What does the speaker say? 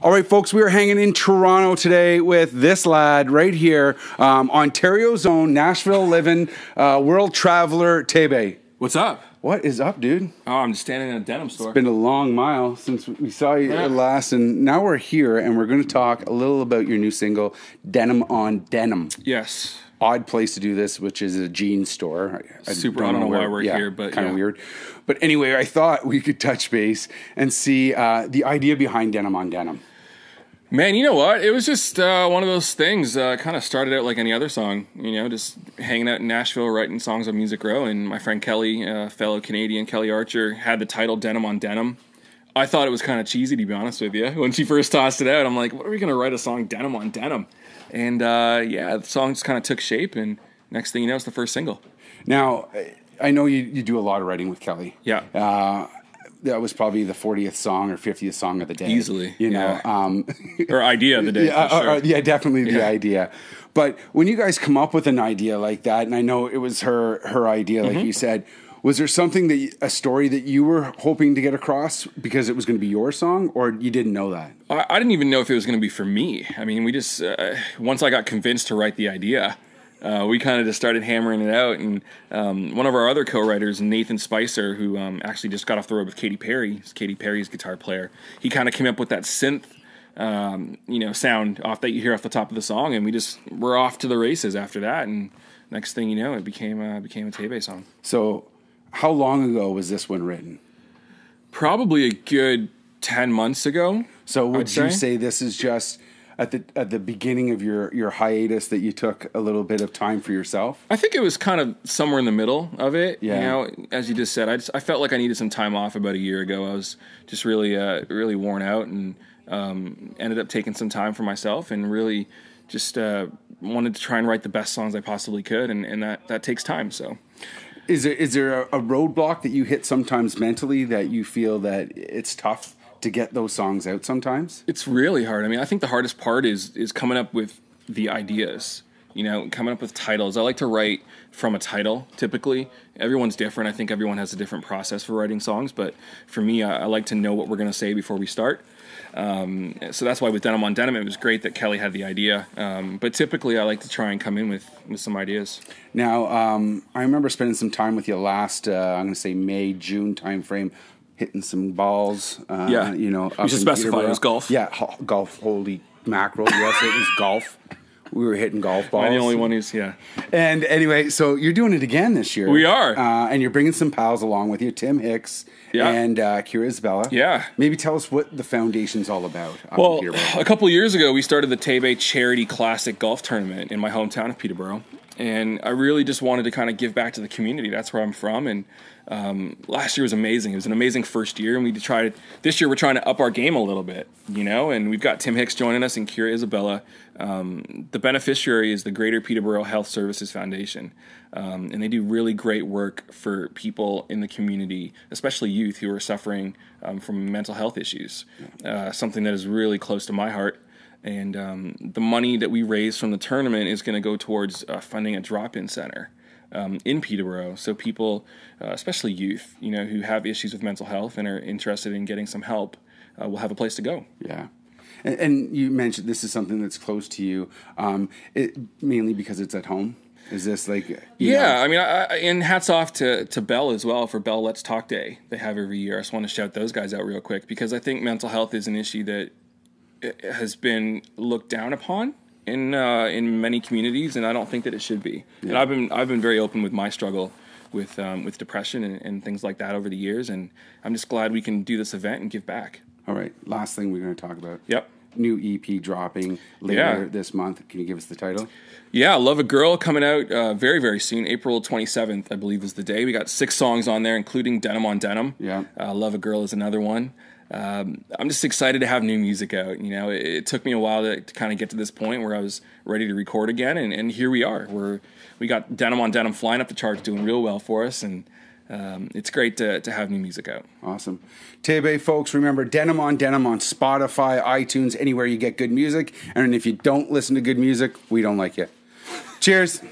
All right, folks, we are hanging in Toronto today with this lad right here, Ontario's own, Nashville living, world traveler, Tebey. What's up? What is up, dude? Oh, I'm just standing in a denim store. It's been a long mile since we saw you last, and now we're here, and we're going to talk a little about your new single, Denim on Denim. Yes. Odd place to do this, which is a jeans store. I don't know why we're here, but kind of weird. But anyway, I thought we could touch base and see the idea behind Denim on Denim. Man, you know what? It was just one of those things. Kind of started out like any other song, just hanging out in Nashville, writing songs on Music Row. And my friend Kelly, fellow Canadian Kelly Archer, had the title Denim on Denim. I thought it was kind of cheesy, to be honest with you. When she first tossed it out, I'm like, what are we going to write a song Denim on Denim? And the song just kind of took shape. And next thing you know, it's the first single. Now, I know you do a lot of writing with Kelly. Yeah. That was probably the 40th song or 50th song of the day. Easily. You know. Or idea of the day, for sure. Yeah, definitely the idea. But when you guys come up with an idea like that, and I know it was her idea, like you said, was there something, a story that you were hoping to get across because it was going to be your song, or you didn't know that? I didn't even know if it was going to be for me. I mean, we just, once I got convinced to write the idea, we kind of just started hammering it out, and one of our other co-writers, Nathan Spicer, who actually just got off the road with Katy Perry, he's Katy Perry's guitar player, he kind of came up with that synth, sound off that you hear off the top of the song, and we're off to the races after that, and next thing you know, it became a Tebey song. So, how long ago was this one written? Probably a good 10 months ago. So, would you say this is just at the beginning of your hiatus that you took a little bit of time for yourself? I think it was kind of somewhere in the middle of it. Yeah. As you just said, I felt like I needed some time off about a year ago. I was just really worn out, and ended up taking some time for myself, and really just wanted to try and write the best songs I possibly could, and that takes time. So, is there a roadblock that you hit sometimes mentally that you feel that it's tough to get those songs out sometimes? It's really hard. I mean, I think the hardest part is coming up with the ideas, coming up with titles. I like to write from a title, typically. Everyone's different. I think everyone has a different process for writing songs, but for me, I like to know what we're going to say before we start. So that's why with Denim on Denim, it was great that Kelly had the idea. But typically, I like to try and come in with some ideas. Now, I remember spending some time with you last, I'm going to say May, June timeframe, hitting some balls. You should specify it was golf. Yeah, golf. Holy mackerel! Yes, it was golf. We were hitting golf balls. I'm the only one who's And anyway, so you're doing it again this year. We are, and you're bringing some pals along with you, Tim Hicks and Kira Isabella. Yeah. Maybe tell us what the foundation's all about. Well, a couple of years ago, we started the Tebey Charity Classic Golf Tournament in my hometown of Peterborough. And I really just wanted to kind of give back to the community. That's where I'm from. And last year was amazing. It was an amazing first year. And this year we're trying to up our game a little bit, and we've got Tim Hicks joining us and Kira Isabella. The beneficiary is the Greater Peterborough Health Services Foundation. And they do really great work for people in the community, especially youth who are suffering from mental health issues. Something that is really close to my heart. And the money that we raise from the tournament is going to go towards funding a drop-in center in Peterborough. So people, especially youth, who have issues with mental health and are interested in getting some help, will have a place to go. Yeah. And you mentioned this is something that's close to you, mainly because it's at home. Is this like... Yeah, I mean, and hats off to Bell as well for Bell Let's Talk Day they have every year. I just want to shout those guys out real quick because I think mental health is an issue that has been looked down upon in many communities, and I don't think that it should be. Yeah. And I've been very open with my struggle with depression and things like that over the years, and I'm just glad we can do this event and give back. All right, last thing we're going to talk about. Yep. New EP dropping later this month. Can you give us the title? Yeah, Love a Girl coming out very, very soon. April 27th, I believe, is the day. We got 6 songs on there, including Denim on Denim. Yeah. Love a Girl is another one. I'm just excited to have new music out. It took me a while to kind of get to this point where I was ready to record again, and here we are. We got Denim on Denim flying up the charts, doing real well for us, and it's great to have new music out. Awesome. Tebey, folks, remember Denim on Spotify, iTunes, anywhere you get good music. And if you don't listen to good music, we don't like you. Cheers.